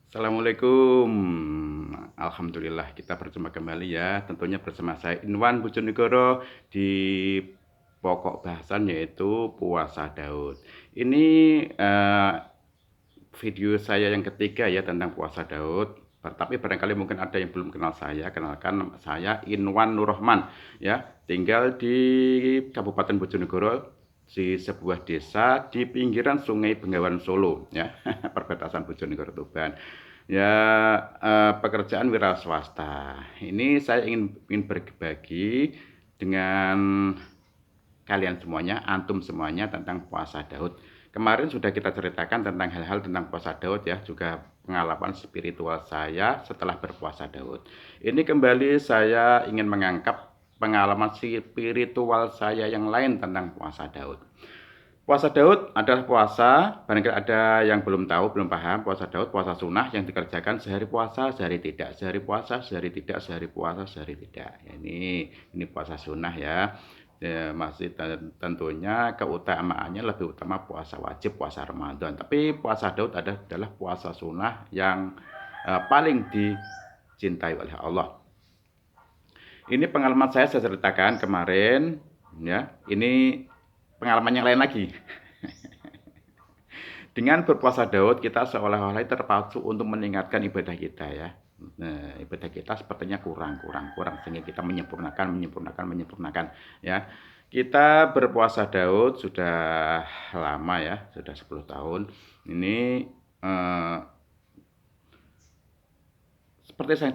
Assalamualaikum. Alhamdulillah kita berjumpa kembali ya. Tentunya bersama saya Inwan Bojonegoro di pokok bahasan yaitu puasa Daud. Ini eh, video saya yang ketiga ya tentang puasa Daud. Tapi barangkali mungkin ada yang belum kenal saya. Kenalkan saya Inwan Nurrohman ya. Tinggal di Kabupaten Bojonegoro di sebuah desa di pinggiran Sungai Bengawan Solo ya. Perbatasan Bojonegoro Tuban. Ya, pekerjaan wira swasta. Ini saya ingin berbagi dengan kalian semuanya, antum semuanya tentang puasa Daud. Kemarin sudah kita ceritakan tentang hal-hal tentang puasa Daud ya, juga pengalaman spiritual saya setelah berpuasa Daud. Ini kembali saya ingin mengangkat pengalaman spiritual saya yang lain tentang puasa Daud. Puasa Daud adalah puasa, barangkali ada yang belum tahu, belum paham, puasa Daud, puasa sunnah yang dikerjakan sehari puasa, sehari tidak, sehari puasa, sehari tidak, sehari puasa, sehari tidak. Ya, ini puasa sunnah ya. Ya, masih tentunya keutamaannya lebih utama puasa wajib, puasa Ramadan. Tapi puasa Daud adalah puasa sunnah yang paling dicintai oleh Allah. Ini pengalaman saya ceritakan kemarin, ya. Ini pengalaman yang lain lagi. Dengan berpuasa Daud, kita seolah-olah terpacu untuk meningkatkan ibadah kita ya. Nah, ibadah kita sepertinya kurang sehingga kita menyempurnakan ya. Kita berpuasa Daud sudah lama ya, sudah 10 tahun. Ini eh, seperti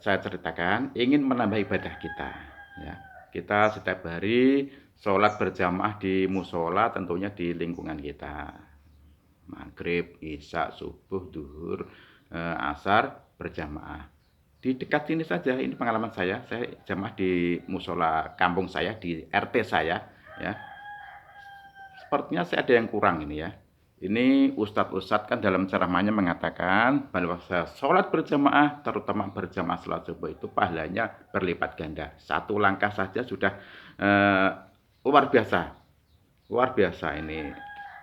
saya ceritakan, ingin menambah ibadah kita ya. Kita setiap hari sholat berjamaah di musola, tentunya di lingkungan kita. Maghrib, isya, subuh, duhur, asar berjamaah. Di dekat sini saja, ini pengalaman saya jamaah di musola kampung saya, di RT saya, ya. Sepertinya saya ada yang kurang ini ya. Ini ustadz-ustadz kan dalam ceramahnya mengatakan bahwa sholat berjamaah, terutama berjamaah sholat subuh itu pahalanya berlipat ganda. Satu langkah saja sudah eh, luar biasa, luar biasa ini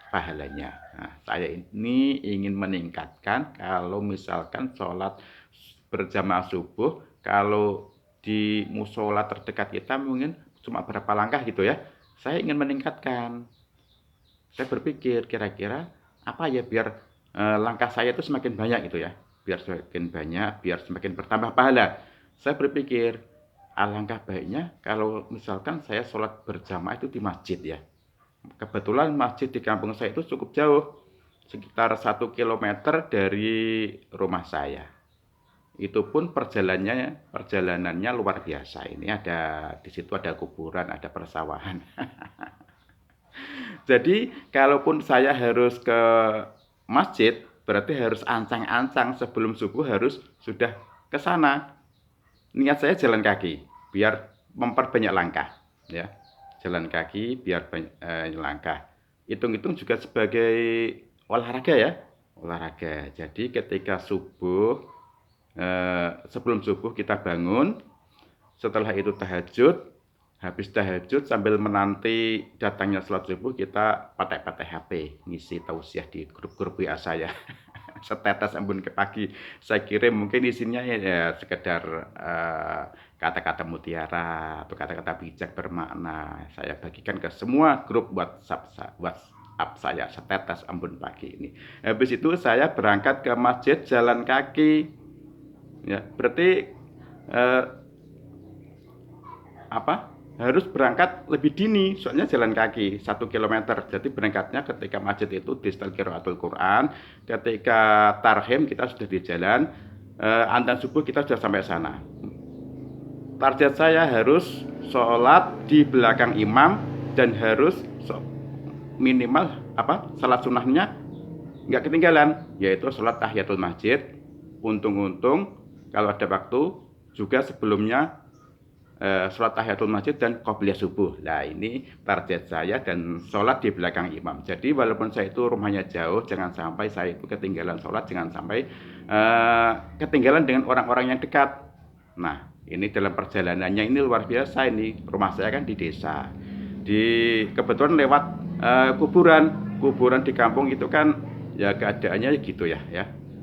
pahalanya. Nah, saya ini ingin meningkatkan kalau misalkan sholat berjamaah subuh, kalau di musola terdekat kita mungkin cuma berapa langkah gitu ya. Saya ingin meningkatkan. Saya berpikir kira-kira apa ya biar langkah saya itu semakin banyak gitu ya. Biar semakin banyak, biar semakin bertambah pahala. Saya berpikir alangkah baiknya kalau misalkan saya sholat berjamaah itu di masjid ya. Kebetulan masjid di kampung saya itu cukup jauh, sekitar 1 kilometer dari rumah saya. Itu pun perjalanannya luar biasa. Ini ada di situ ada kuburan, ada persawahan. Jadi kalaupun saya harus ke masjid, berarti harus ancang-ancang sebelum subuh harus sudah ke sana. Niat saya jalan kaki, biar memperbanyak langkah, ya. Jalan kaki biar banyak langkah. Hitung-hitung juga sebagai olahraga ya, olahraga. Jadi ketika subuh, sebelum subuh kita bangun, setelah itu tahajud, habis tahajud sambil menanti datangnya sholat subuh kita pakai HP, ngisi tausiah di grup-grup WA saya. Setetes embun ke pagi saya kirim mungkin isinya ya sekedar kata-kata mutiara atau kata-kata bijak bermakna saya bagikan ke semua grup WhatsApp saya setetes embun pagi ini. Habis itu saya berangkat ke masjid jalan kaki ya berarti eh, apa harus berangkat lebih dini soalnya jalan kaki 1 kilometer. Jadi berangkatnya ketika masjid itu di setel qiraatul Quran, ketika tarhim kita sudah di jalan, antan subuh kita sudah sampai sana. Target saya harus sholat di belakang imam dan harus minimal salat sunnahnya nggak ketinggalan, yaitu sholat tahiyatul masjid. Untung-untung kalau ada waktu juga sebelumnya sholat tahiyatul masjid dan qobliyah subuh. Nah ini target saya dan sholat di belakang imam. Jadi walaupun saya itu rumahnya jauh, jangan sampai saya itu ketinggalan sholat, jangan sampai ketinggalan dengan orang-orang yang dekat. Nah ini dalam perjalanannya ini luar biasa ini. Rumah saya kan di desa. Kebetulan lewat kuburan di kampung itu kan ya keadaannya gitu ya.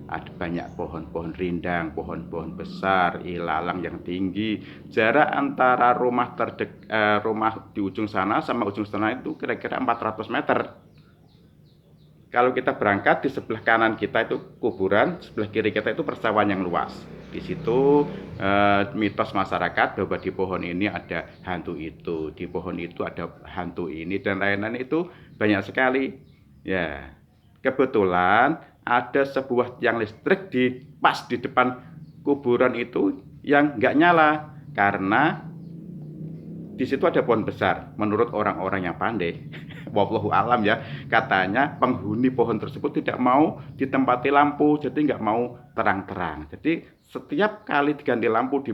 ada banyak pohon-pohon rindang, pohon-pohon besar, ilalang yang tinggi. Jarak antara rumah di ujung sana sama ujung sana itu kira-kira 400 meter. Kalau kita berangkat, di sebelah kanan kita itu kuburan, sebelah kiri kita itu persawahan yang luas. Di situ mitos masyarakat bahwa di pohon ini ada hantu itu, di pohon itu ada hantu ini dan lain-lain itu banyak sekali. Ya, kebetulan ada sebuah tiang listrik pas di depan kuburan itu yang nggak nyala karena di situ ada pohon besar. Menurut orang-orang yang pandai, wallahu alam ya, katanya penghuni pohon tersebut tidak mau ditempati lampu, jadi nggak mau terang-terang. Jadi setiap kali diganti lampu di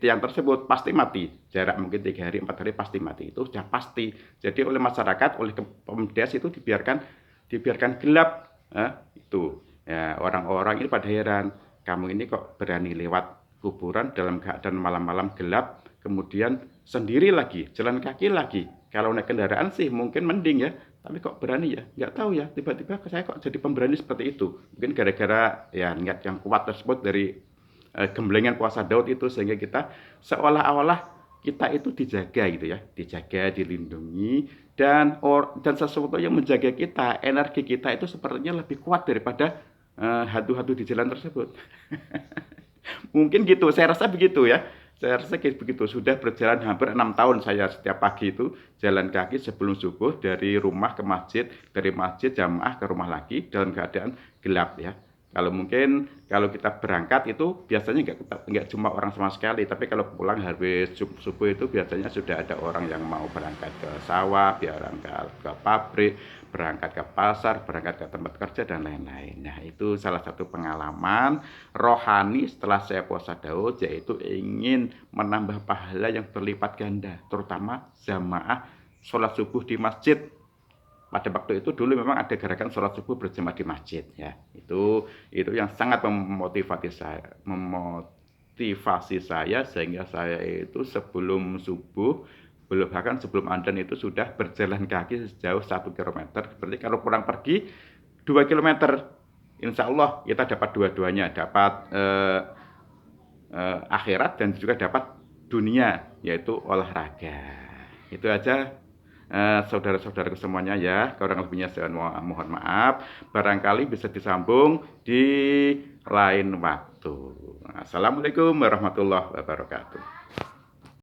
tiang tersebut pasti mati. Jarak mungkin 3 hari, 4 hari pasti mati. Itu sudah pasti. Jadi oleh masyarakat, oleh Pemdes itu dibiarkan gelap. Itu ya, orang-orang ini pada heran, kamu ini kok berani lewat kuburan dalam keadaan malam-malam gelap, kemudian sendiri lagi, jalan kaki lagi. Kalau naik kendaraan sih mungkin mending ya, tapi kok berani ya? Nggak tahu ya, tiba-tiba saya kok jadi pemberani seperti itu. Mungkin gara-gara ya niat yang kuat tersebut dari gemblengan puasa Daud itu, sehingga kita seolah-olah kita itu dijaga gitu ya, dijaga, dilindungi, dan sesuatu yang menjaga kita, energi kita itu sepertinya lebih kuat daripada hantu-hantu di jalan tersebut. Mungkin gitu, saya rasa begitu ya. Saya rasa kayak begitu. Sudah berjalan hampir 6 tahun saya setiap pagi itu jalan kaki sebelum subuh dari rumah ke masjid, dari masjid jamaah ke rumah lagi dalam keadaan gelap ya. Kalau kita berangkat itu biasanya nggak cuma orang sama sekali, tapi kalau pulang habis subuh itu biasanya sudah ada orang yang mau berangkat ke sawah, berangkat ke pabrik, berangkat ke pasar, berangkat ke tempat kerja dan lain-lain. Nah, itu salah satu pengalaman rohani setelah saya puasa Daud, yaitu ingin menambah pahala yang berlipat ganda, terutama jamaah sholat subuh di masjid. Pada waktu itu dulu memang ada gerakan sholat subuh berjamaah di masjid ya. Itu yang sangat memotivasi saya sehingga saya itu sebelum subuh, bahkan sebelum adzan itu sudah berjalan kaki sejauh 1 kilometer. Berarti kalau pulang pergi 2 kilometer, insya Allah kita dapat dua-duanya, dapat akhirat dan juga dapat dunia, yaitu olahraga. Itu aja saudara-saudaraku semuanya ya, kurang lebihnya saya mohon maaf. Barangkali bisa disambung di lain waktu. Assalamualaikum warahmatullahi wabarakatuh.